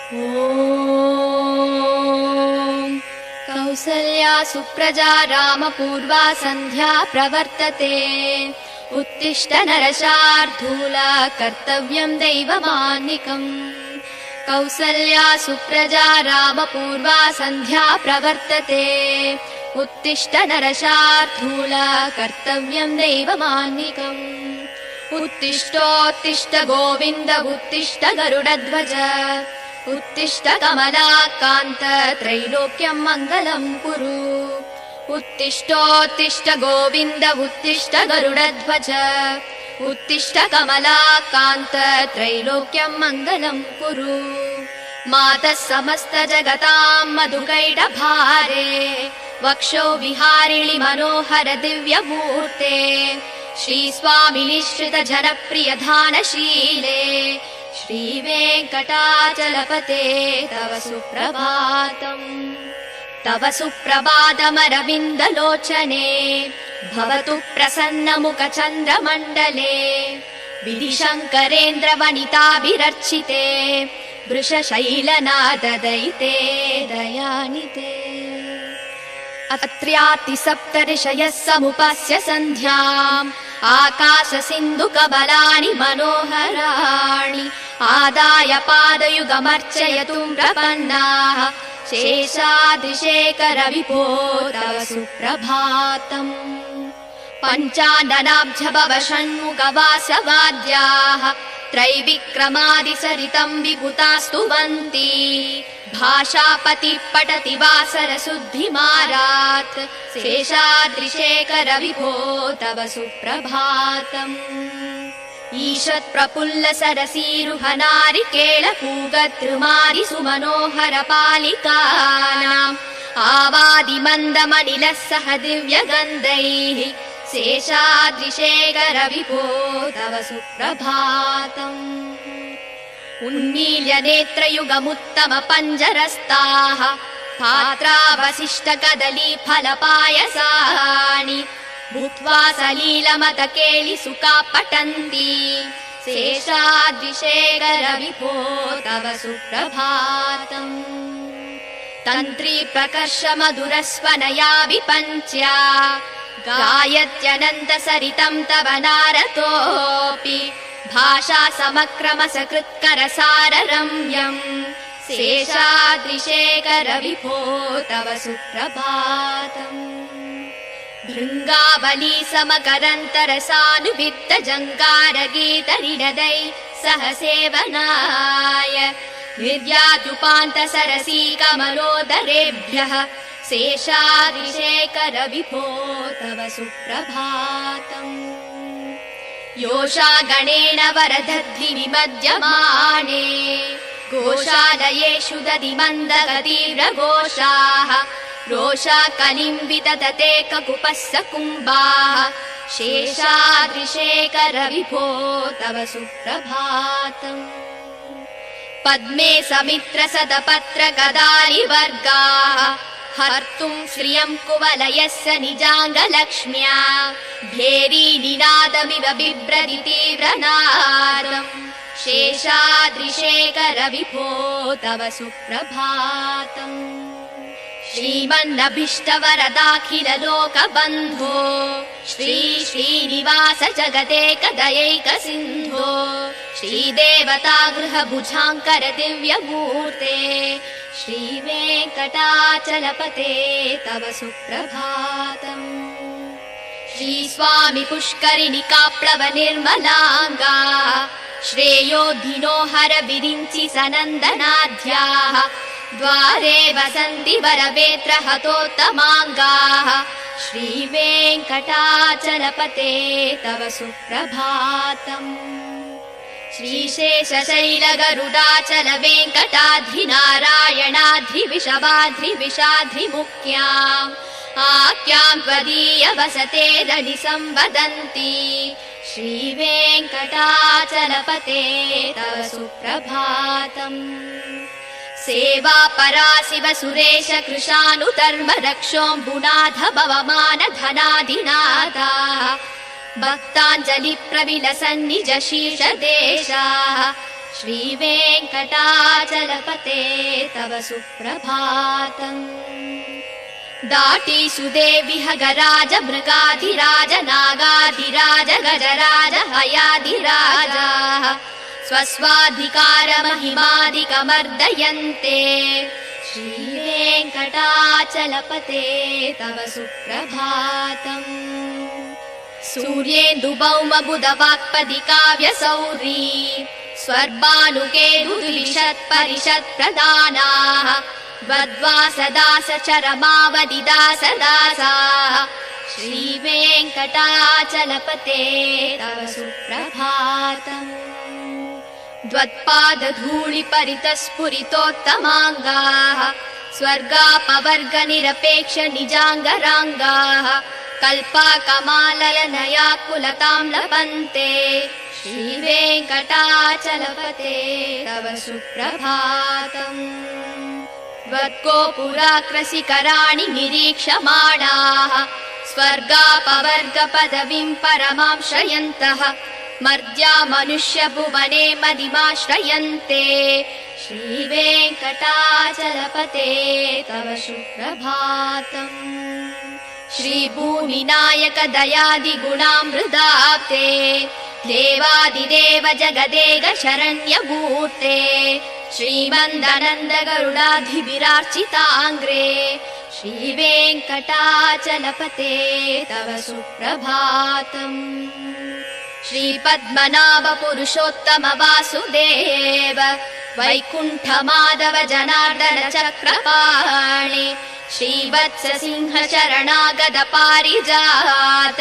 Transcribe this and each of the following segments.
ॐ कौसल्या सुप्रजा रामपूर्वा सन्ध्या प्रवर्तते। उत्तिष्ठ नरशार्दूला कर्तव्यं दैवमान्निकम्। कौसल्या सुप्रजा रामपूर्वा सन्ध्या प्रवर्तते। उत्तिष्ठ नरशार्दूला कर्तव्यं दैवमान्निकम्। उत्तिष्ठोत्तिष्ठ गोविन्द उत्तिष्ठ गरुडध्वज। उत्तिष्ठ कमलाकान्त त्रैलोक्यं मङ्गलं कुरु। उत्तिष्ठोत्तिष्ठ गोविन्द उत्तिष्ठ गरुडध्वज। उत्तिष्ठ कमलाकान्त त्रैलोक्यं मङ्गलं कुरु। मातः समस्त जगतां मधुकैटभारे। वक्षो विहारिणि मनोहर दिव्यमूर्ते। श्रीस्वामिनि श्रित जनप्रिय धानशीले। श्रीवेङ्कटाचलपते तव सुप्रभातम्। तव सुप्रभातमरविन्दलोचने। भवतु प्रसन्नमुख चन्द्रमण्डले। विधिशङ्करेन्द्र वनिताभिरर्चिते। वृषशैलनाददयिते दयानिते। अत्र्याति सप्तऋषयः समुपस्य सन्ध्याम्। आकाश सिन्धु कमलानि मनोहराणि। आदाय पादयुगमर्चयतुं प्रपन्नाः। शेषाद्रिशेखर विभो तव सुप्रभातम्। पञ्चाननाब्ज भव षण्मुख वासवाद्याः। त्रैविक्रमादिसरितं विभुतास्तु वन्ति। भाषापति पठति वासर शुद्धिमारात्। शेषाद्रिशेखर विभो तव सुप्रभातम्। ईषत् प्रफुल्ल सरसीरुह नारिकेळ पूगद्रुमादि सुमनोहर पालिकानाम्। आवादि मन्दमनिलः सह दिव्यगन्धैः। शेषाद्रिशेखर विभो तव सुप्रभातम्। उन्मील्य नेत्रयुगमुत्तम पञ्जरस्ताः। पात्रावशिष्ट कदली फलपायसानि। भूत्वा सलीलमत केळि सुखा पठन्ति। शेषाद्रिशेखर विभो तव सुप्रभातम्। तन्त्री प्रकर्ष मधुरस्वनया विपञ्च्या। गायत्यनन्त सरितं तव नारतोऽपि। भाषा समक्रम सकृत्कर साररम्यम्। शेषाद्रिशेखर विभो तव सुप्रभातम्। भृङ्गावली समकरन्तर सानुवित्त जङ्कार गीत निनदै सह सेवनाय। निर्यादुपान्त सरसी कमलोदरेभ्यः। शेषाद्रिशेखर विभो तव सुप्रभातम्। योषा गणेन वरदद्धि विमध्यमाने। गोशालयेषु दधि मन्दगतीव्रघोषाः। रोषा कलिम्बित ततेक कुपस्स कुम्भाः। शेषाद्रिशेखर विभो तव सुप्रभातम्। पद्मे समित्र सदपत्र गदानि वर्गाः। हर्तुं श्रियं कुवलयस्य निजाङ्गलक्ष्म्या। भेरी निनादमिव बिभ्रति तीव्रनादम्। शेषाद्रिशेखर विभो तव सुप्रभातम्। श्रीमन्नभीष्टवरदाखिल लोकबन्धो। श्री श्रीनिवास जगदेक दयैक सिन्धो। श्रीदेवता गृह भुजाङ्कर दिव्यमूर्ते। श्रीवेङ्कटाचलपते तव सुप्रभातम्। श्रीस्वामि पुष्करिणि काप्लव निर्मलाङ्गा। श्रेयोधिनो हर विरिञ्चि सनन्दनाध्याः। द्वारे वसन्ति वरवेत्र हतोत्तमाङ्गाः। श्रीवेङ्कटाचलपते तव सुप्रभातम्। श्रीशेषशैल गरुडाचल वेङ्कटाद्रि नारायणाद्रि विषवाद्रि विषाद्रि मुख्याम्। आख्यां त्वदीय वसते दनि संवदन्ति। श्रीवेङ्कटाचलपते तव सुप्रभातम्। सेवा परा शिव सुरेश कृशानुधर्म रक्षोऽम्बुनाथ भवमान धनाधिनाथा। भक्ताञ्जलि प्रविलसन् निज शीर्षदेशाः। श्रीवेङ्कटाचलपते तव सुप्रभातम्। दाटीसुदेविहगराज मृगाधिराज नागाधिराज गजराज हयाधिराजाः स्वस्वाधिकारमहिमादिकमर्दयन्ते श्रीवेङ्कटाचलपते तव सुप्रभातम्। सूर्येन्दुभौमबुधवाक्पदी काव्यसौरी स्वर्भानुकेतुद्विषत्परिषत्प्रदानाः वद्वासदासचरमावदिदासदासाः श्रीवेङ्कटाचलपते तव सुप्रभातम्। द्वत्पादधूलिपरितस्फुरितोत्तमाङ्गाः स्वर्गापवर्गनिरपेक्ष निजाङ्गराङ्गाः कल्पाकमाललनयाकुलतां लभन्ते श्रीवेङ्कटाचलपते तव सुप्रभातम्। त्वद्गोपुराकृशिखराणि निरीक्षमाणाः स्वर्गापवर्गपदवीं परमां श्रयन्तः मर्त्या मनुष्यभुवने मदिमाश्रयन्ते श्रीवेङ्कटाचलपते तव सुप्रभातम्। श्रीभूमिनायक दयादिगुणामृताब्धे देवादिदेव जगदेक शरण्यमूर्ते श्रीमन्दनन्द गरुडाधिभिरार्चिताङ्ग्रे श्रीवेङ्कटाचलपते तव सुप्रभातम्। श्रीपद्मनाभ पुरुषोत्तम वासुदेव वैकुण्ठ माधव जनार्दन चक्रपाणि श्रीवत्स सिंह शरणागत पारिजात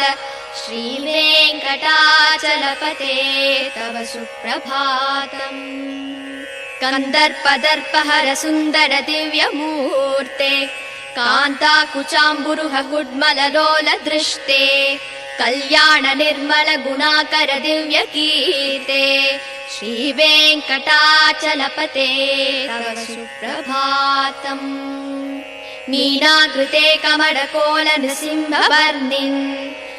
श्रीवेङ्कटाचलपते तव सुप्रभातम्। कन्दर्पदर्पहर सुन्दर दिव्यमूर्ते कान्ताकुचाम्बुरुह गुड्मललोल दृष्टे कल्याण निर्मल गुणाकर दिव्य कीर्ते श्रीवेङ्कटाचलपते तव सुप्रभातम्। मीनाकृते कमलकोल नृसिंहवर्णिन्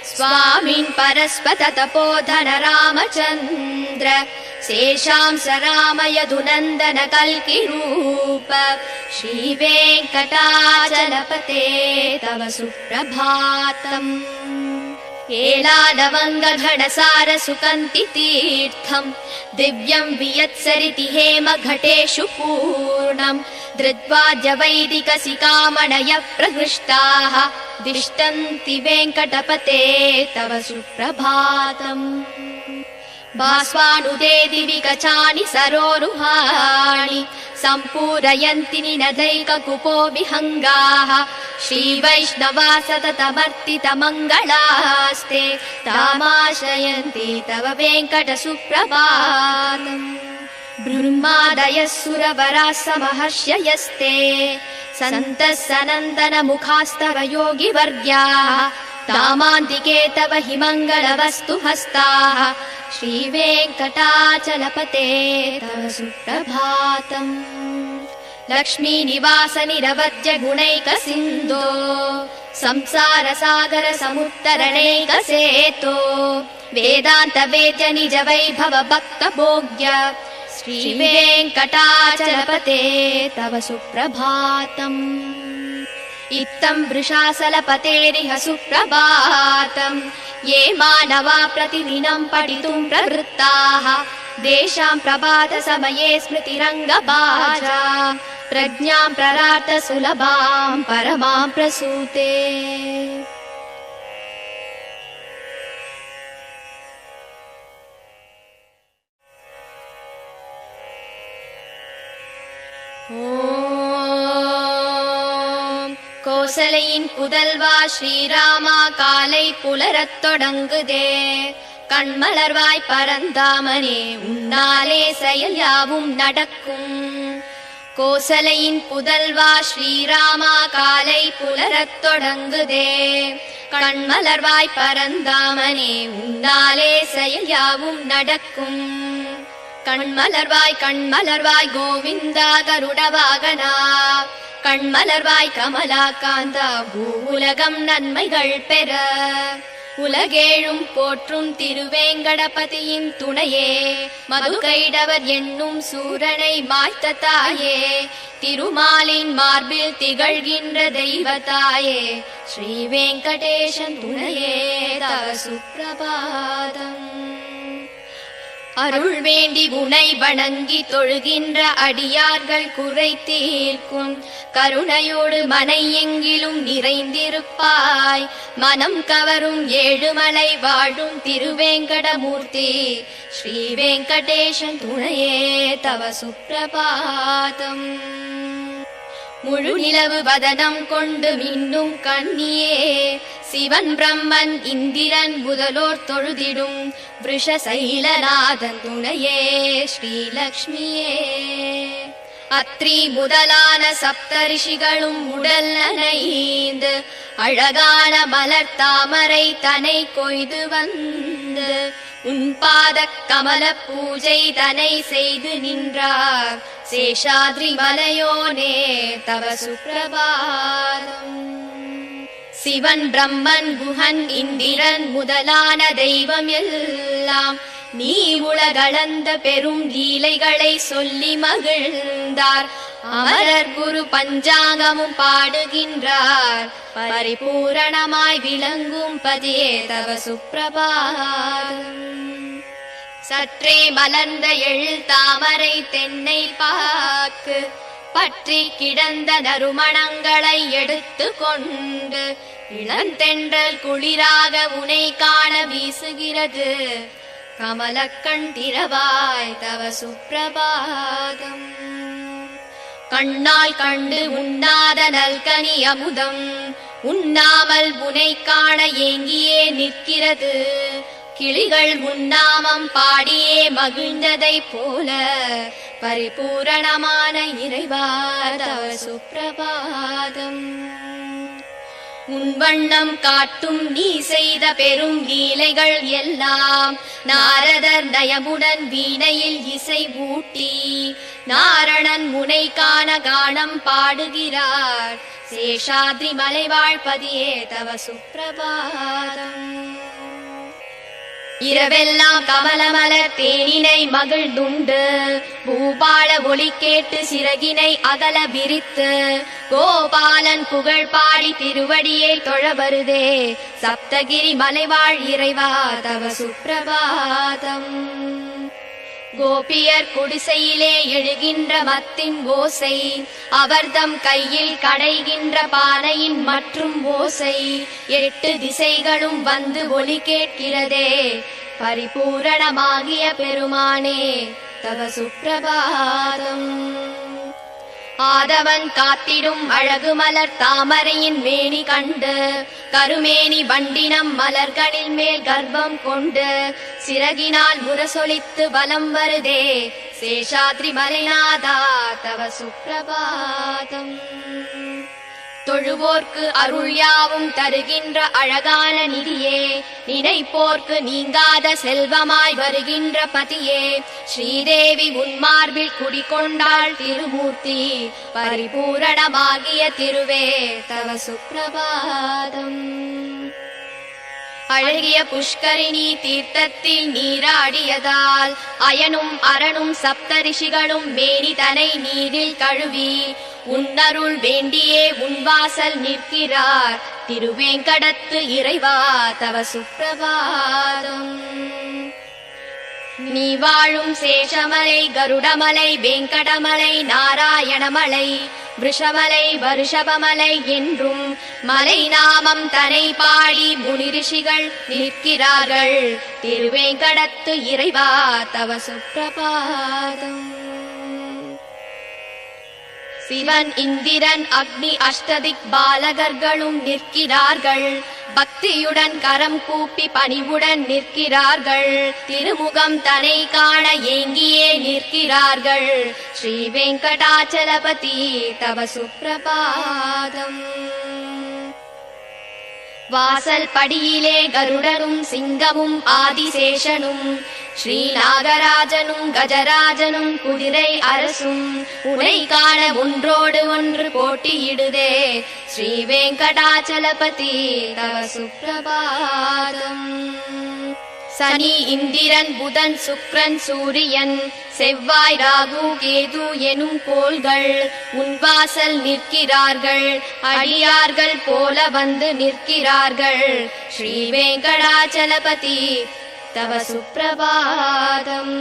स्वामिन् परस्पत तपोधन रामचन्द्र शेषांस राम यदुनन्दन कल्किरूप श्रीवेङ्कटाचलपते तव सुप्रभातम्। एलालवङ्गघटसार सुकन्ति तीर्थम् दिव्यम् वियत्सरिति हेम घटेषु पूर्णम् धृत्वाद्य वैदिकसिकामणयः प्रहृष्टाः दिष्टन्ति वेङ्कटपते तव सुप्रभातम्। भास्वानुदे दिवि कचानि सरोरुहाणि सम्पूरयन्ति निनदैककुपो विहङ्गाः श्रीवैष्णवा सततमर्तितमङ्गलास्ते तामाश्रयन्ति तव वेङ्कट सुप्रभातम्। ब्रह्मादयः सुरवराः समहर्षयस्ते सन्तः सनन्दन मुखास्तव योगिवर्ग्याः तामान्तिके तव हि मङ्गलवस्तु हस्ताः श्रीवेङ्कटाचलपते तव सुप्रभातम्। लक्ष्मीनिवास निरवद्य गुणैक सिन्धो संसार सागर समुत्तरणैक सेतो वेदान्त वेद्य निज वैभव भक्त भोग्य श्रीवेङ्कटाचलपते तव सुप्रभातम्। इत्थम् वृषासलपतेरिह सुप्रभातम् ये मानवा प्रतिदिनम् पठितुम् प्रवृत्ताः तेषाम् प्रभात समये स्मृतिरङ्गभाजा प्रज्ञाम् प्ररार्थ सुलभाम् परमाम् प्रसूते। கோசலையின் புதல்வா ஸ்ரீராமா காலை புலரத் தொடங்குதே கண்மலர்வாய் பரந்தாமனே உன்னாலே செயல் யாவும் நடக்கும். கோசலையின் புதல்வா ஸ்ரீராமா காலை புலரத் தொடங்குதே கண்மலர்வாய் பரந்தாமனே உன்னாலே செயல் யாவும் நடக்கும். கண்மலர்வாய் கண்மலர்வாய் கோவிந்தா கருட வாகனா கண்மலர்வாய் கமலா காந்தா பூவுலகம் நன்மைகள் பெற உலகேழும் போற்றும் திருவேங்கடபதியின் துணையே, மதுகைடவர் என்னும் சூரனை மாய்த்த தாயே, திருமாலின் மார்பில் திகழ்கின்ற தெய்வத்தாயே, ஸ்ரீ வெங்கடேசன் துணையே தவ சுப்பிரபாதம். அருள் வேண்டி உனை வணங்கி தொழுகின்ற அடியார்கள் குறை தீர்க்கும் கருணையோடு மனை எங்கிலும் நிறைந்திருப்பாய். மனம் கவரும் ஏழுமலை வாழும் திருவேங்கடமூர்த்தி, ஸ்ரீ வெங்கடேசன் துணையே தவ சுப்பிரபாதம். முழு நிலவு வதனம் கொண்டு மின்னும் கண்ணியே, சிவன் பிரம்மன் இந்திரன் முதலோர் தொழுதிடும் விருஷசைலநாதன் துணையே ஸ்ரீலக்ஷ்மியே. அத்ரி முதலான சப்தரிஷிகளும் உடல் நனைந்து அழகான மலர் தாமரை தனை கொய்து வந்து உன் பாத கமல பூஜை தனை செய்து நின்றார். சேஷாத்ரி மலையோனே தவ சுப்பிரபாதம். சிவன் பிரம்மன் குஹன் இந்திரன் முதலான தெய்வம் எல்லாம் நீ உலகளந்த பெரும் லீலைகளை சொல்லி மகிழ்ந்தார். அமரர் குரு பஞ்சாங்கமும் பாடுகின்றார். பரிபூரணமாய் விளங்கும் பதியே தவ சுப்பிரபாதம். சற்றே மலர்ந்த எழில் தாமரை தென்னை பாக்கு பற்றி கிடந்த நறுமணங்களை எடுத்து கொண்டு இளந்தென்றல் குளிராக உனை காண வீசுகிறது. கமலக்கண் திறவாய் தவ சுப்பிரபாதம். கண்ணால் கண்டு உண்ணாத நல்கனி அமுதம் உண்ணாமல் உனை காண ஏங்கியே நிற்கிறது. கிளிகள் உன்னாமம் பாடியே மகிழ்ந்ததை போல பரிபூரணமான இறைவா தவ சுப்பிரபாதம். உன் வண்ணம் காட்டும் நீ செய்த பெரும் லீலைகள் எல்லாம் நாரதர் நயமுடன் வீணையில் இசை ஊட்டி நாரணன் முனை காண கானம் பாடுகிறார். சேஷாத்ரி மலைவாழ்பதியே தவ சுப்பிரபாதம். இரவெல்லாம் கமலமலர் தேனினை மகிழ்ந்துண்டு பூபால ஒளி கேட்டு சிறகினை அகல விரித்து கோபாலன் புகழ் பாடி திருவடியை தொழ வருதே. சப்தகிரி மலைவாழ் இறைவா தவ சுப்பிரபாதம். கோபியர் குடிசையிலே எழுகின்ற மத்தின் ஓசை, அவர்தம் கையில் கடைகின்ற பானையின் மற்றும் ஓசை, 8 திசைகளும் வந்து ஒலி கேட்கிறதே. பரிபூரணமாகிய பெருமானே தவ சுப்பிரபாதம். ஆதவன் காத்திடும் அழகு மலர் தாமரையின் மேனி கண்டு கருமேனி வண்டினம் மலர்களில் மேல் கர்ப்பம் கொண்டு சிறகினால் முரசொலித்து வலம் வருதே. சேஷாத்ரி மலைநாதா தவ சுப்பிரபாதம். தொழுவோர்க்கு அருள் யாவும் தருகின்ற அழகான நிதியே, நினைப்போர்க்கு நீங்காத செல்வமாய் வருகின்ற பதியே, ஸ்ரீதேவி உன்மார்பில் குடிகொண்டாள் திருமூர்த்தி, பரிபூரணமாகிய திருவே தவ சுப்பிரபாதம். அழகிய புஷ்கரிணி தீர்த்தத்தில் நீராடியதால் அயனும் அரணும் சப்தரிஷிகளும் மேனி தனை நீரில் கழுவி உன்னருள் வேண்டியே உன்வாசல் நிற்கிறார். திருவேங்கடத்து இறைவா தவ சுப்பிரபாதம். நீ வாழும் சேஷமலை கருடமலை வெங்கடமலை நாராயணமலை விருஷமலை வருஷபமலை என்றும் மலை நாமம் தனை பாடி முனிரிஷிகள் நிற்கிறார்கள். திருவேங்கடத்து இறைவா தவ சுப்பிரபாதம். சிவன் இந்திரன் அக்னி அஷ்டதிக் பாலகர்களும் நிற்கிறார்கள். பக்தியுடன் கரம் கூப்பி பணிவுடன் நிற்கிறார்கள். திருமுகம் தனை காண ஏங்கியே நிற்கிறார்கள். ஸ்ரீ வெங்கடாச்சலபதி தவ சுப்பிரபாதம். வாசல் படியிலே கருடனும் சிங்கமும் ஆதிசேஷனும் ஸ்ரீநாகராஜனும் கஜராஜனும் குதிரை அரசும் உனை காண ஒன்றோடு ஒன்று போட்டியிடுதே ஸ்ரீ வெங்கடாச்சலபதி தவ சுப்ரபாதம். சனி இந்திரன் புதன் சுக்கிரன் சூரியன் செவ்வாய் ராகு கேது எனும் கோள்கள் உன் வாசல் நிற்கிறார்கள், அடியார்கள் போல வந்து நிற்கிறார்கள் ஸ்ரீ வெங்கடாச்சலபதி தவ சுப்ரபாதம்.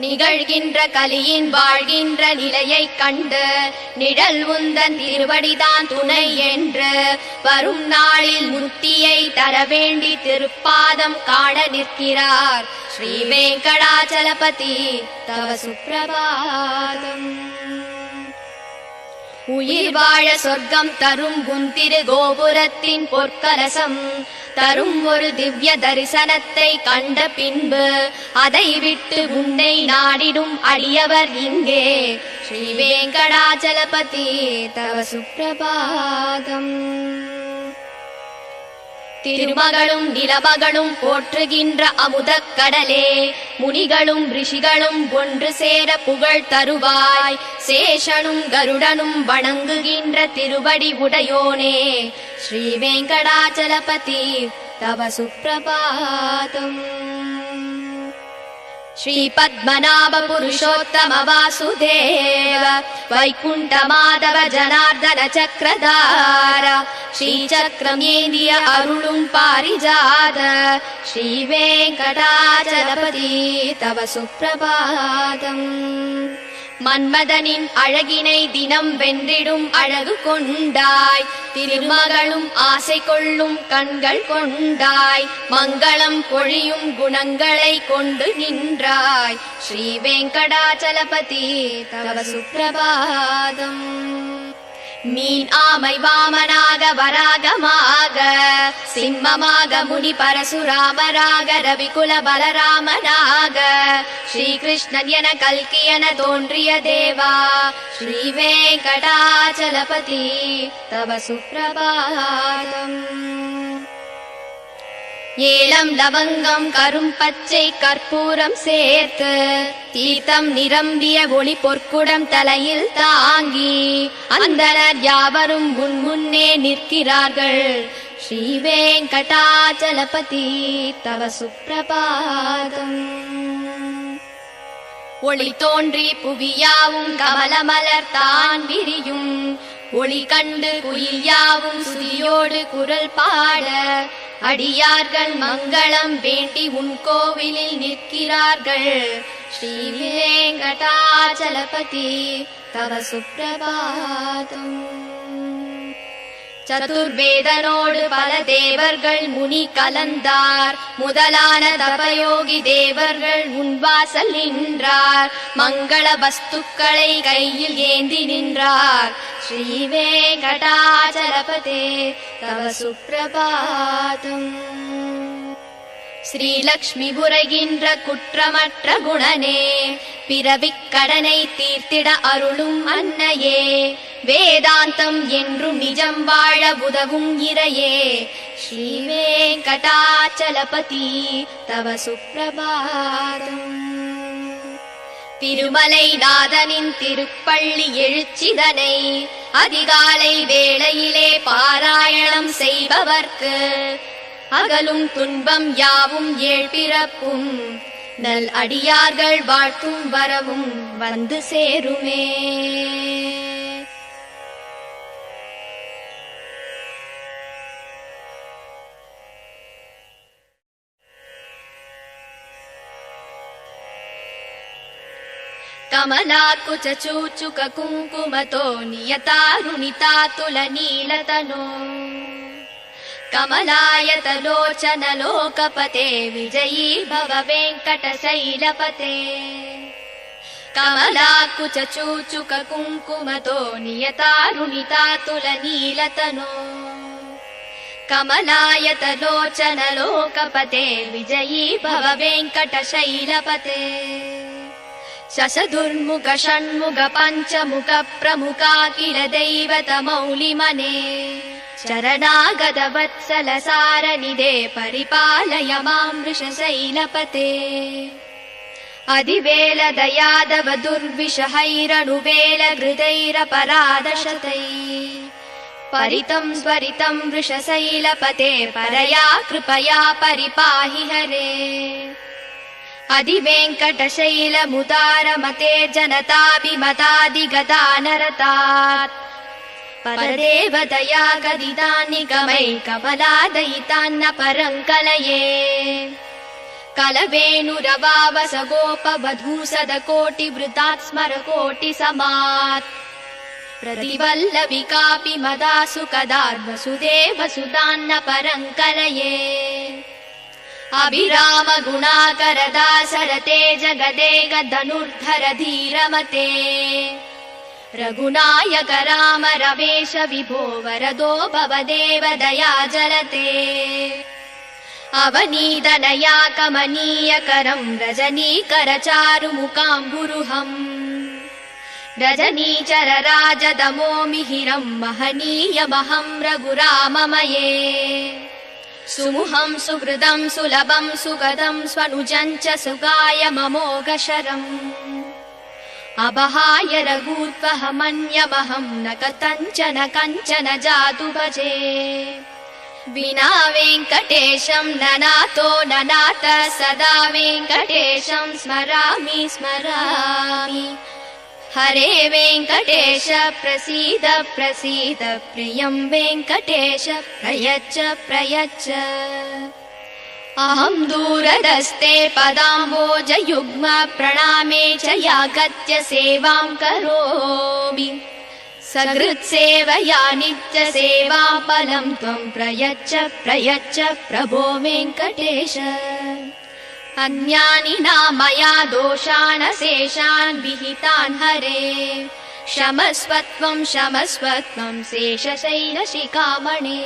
நிகழ்கின்ற கலியின் வாழ்கின்ற நிலையைக் கண்டு நிழல் உந்தன் திருவடிதான் துணை என்று வரும் நாளில் முக்தியை தர வேண்டி திருப்பாதம் காண நிற்கிறார் ஸ்ரீ வெங்கடாச்சலபதி தவ சுப்ரபாதம். உயிர் வாழ சொர்க்கம் தரும் உன் திரு கோபுரத்தின் பொற்கலசம் தரும் ஒரு திவ்ய தரிசனத்தை கண்ட பின்பு அதை விட்டு உன்னை நாடிடும் அடியவர் இங்கே ஸ்ரீ வெங்கடாச்சலபதி தவ சுப்ரபாதம். திருமகளும் நிலமகளும் போற்றுகின்ற அமுதக் கடலே முனிகளும் ரிஷிகளும் ஒன்று சேர புகழ் தருவாய் சேஷனும் கருடனும் வணங்குகின்ற திருவடி உடையோனே ஸ்ரீ வெங்கடாச்சலபதி தவ சுப்ரபாதம். ஸ்ரீ பத்மநாப புருஷோத்தம வாசுதேவ வைகுண்ட மாதவ ஜனார்தன சக்கரதார ஸ்ரீ சக்கரம் ஏந்திய அருளும் பாரிஜாத ஸ்ரீ வெங்கடாச்சலபதி தவ சுப்ரபாதம். மன்மதனின் அழகினை தினம் வென்றிடும் அழகு கொண்டாய் திருமகளும் ஆசை கொள்ளும் கண்கள் கொண்டாய் மங்களம் பொழியும் குணங்களை கொண்டு நின்றாய் ஸ்ரீ வெங்கடாச்சலபதி தவ சுப்ரபாதம். மீன் ஆமை வாமனாக வராகமாக சிம்மமாக முனி பரசுராமராக ரவிகுல பலராமனாக ஸ்ரீகிருஷ்ணன் என கல்கி என தோன்றிய தேவா ஸ்ரீ வெங்கடாச்சலபதி தவ சுப்ரபாதம். ஏலம் லவங்கம் கரும் பச்சை கற்பூரம் சேர்த்து தீர்த்தம் நிரம்பிய ஒளி பொற்குடம் தலையில் தாங்கி அந்தனர் யாவரும் உன் முன்னே நிற்கிறார்கள் ஸ்ரீ வெங்கடாச்சலபதி தவ சுப்ரபாதம். ஒளி தோன்றி புவியாவும் கமலமலர் தான் விரியும் ஒளி கண்டு குயில் யாவும் சுதியோடு குரல் பாட அடியார்கள் மங்களம் வேண்டி உன் கோவிலில் நிற்கிறார்கள் ஸ்ரீ வெங்கடாச்சலபதி தவ சுப்ரபாதம். சதுர்வேதனோடு பல தேவர்கள் முனி கலந்தார் முதலான தபயோகி தேவர்கள் உன் வாசல் நின்றார் மங்கள வஸ்துக்களை கையில் ஏந்தி நின்றார் ஸ்ரீ வெங்கடாச்சலபதி தவ சுப்ரபாதம். ஸ்ரீலக்ஷ்மி புரைகின்ற குற்றமற்ற குணனே பிறவிக் கடனை தீர்த்திட அருளும் அன்னையே வேதாந்தம் என்றும் நிஜம் வாழ உதவும் இறையே ஸ்ரீ வெங்கடாச்சலபதி தவ சுப்ரபாதம். திருமலை நாதனின் திருப்பள்ளி எழுச்சிதனை அதிகாலை வேளையிலே பாராயணம் செய்பவர்க்கு அகலும் துன்பம் யாவும் ஏழ்பிறப்பும் நல் அடியார்கள் வாழ்த்தும் வரவும் வந்து சேருமே. కమలాకుచ చూచుక కుంకుమతో నియతారుణితాతుల నీలతనో కమలాయతలోచన లోకపతే విజయీ భవ వెంకటశైలపతే. కమలాకుచ చూచుక కుంకుమతో నియతారుణితాతుల నీలతనో కమలాయతలోచన లోకపతే విజయీ భవ వెంకటశైలపతే. శశదుర్ముఖ షణ్ముఖ పంచముఖ ప్రముఖాఖిల దైవత మౌలిమనే चरणागतवत्सलसारनिधे परिपालय मां वृषशैलपते अधिवेलदयादव दुर्विषहैरनुवेलघृतैरपराधशतैः परितं स्वरितं वृषशैलपते परया कृपया परिपाहि हरे अधिवेङ्कटशैलमुदारमते जनताभिमतादिगतानरतात् परदेवदया गदितान्निगमैकमलादयितान्न परङ्कलये कलवेणुरवावस गोपवधूसदकोटिवृतात् स्मरकोटिसमात् प्रतिवल्लविकापि मदासु कदार्वसुदेवसुतान्न परङ्कलये अभिराम गुणाकरदासरते जगदेक धनुर्धर धीरमते रघुनायक राम रमेश विभो वरदो भवदेव दया जलते अवनीदनया कमनीयकरं रजनीकर चारुमुकाम्बुरुहम् रजनीचर राजदमो मिहिरं महनीयमहं रघुराममये सुमुहं सुहृदं सुलभं सुगदं स्वनुजं च सुगाय ममोघशरम् अबहाय रघूत्वहमन्यमहं न कथञ्चन कञ्चन जातु भजे विना वेङ्कटेशं ननातो ननाथ सदा वेङ्कटेशं स्मरामि स्मरामि हरे वेङ्कटेश प्रसीद प्रसीद प्रियं वेङ्कटेश प्रयच्छ प्रयच्छ अहं दूरदस्ते पदाम्बोजयुग्म प्रणामे च यागत्य सेवां करोमि सकृत्सेवया नित्यसेवाफलं त्वं प्रयच्छ प्रयच्छ प्रभो वेङ्कटेश अन्यानि नामया दोषानशेषान् विहितान् हरे क्षमस्वत्वं शेषशैलशिखामणे।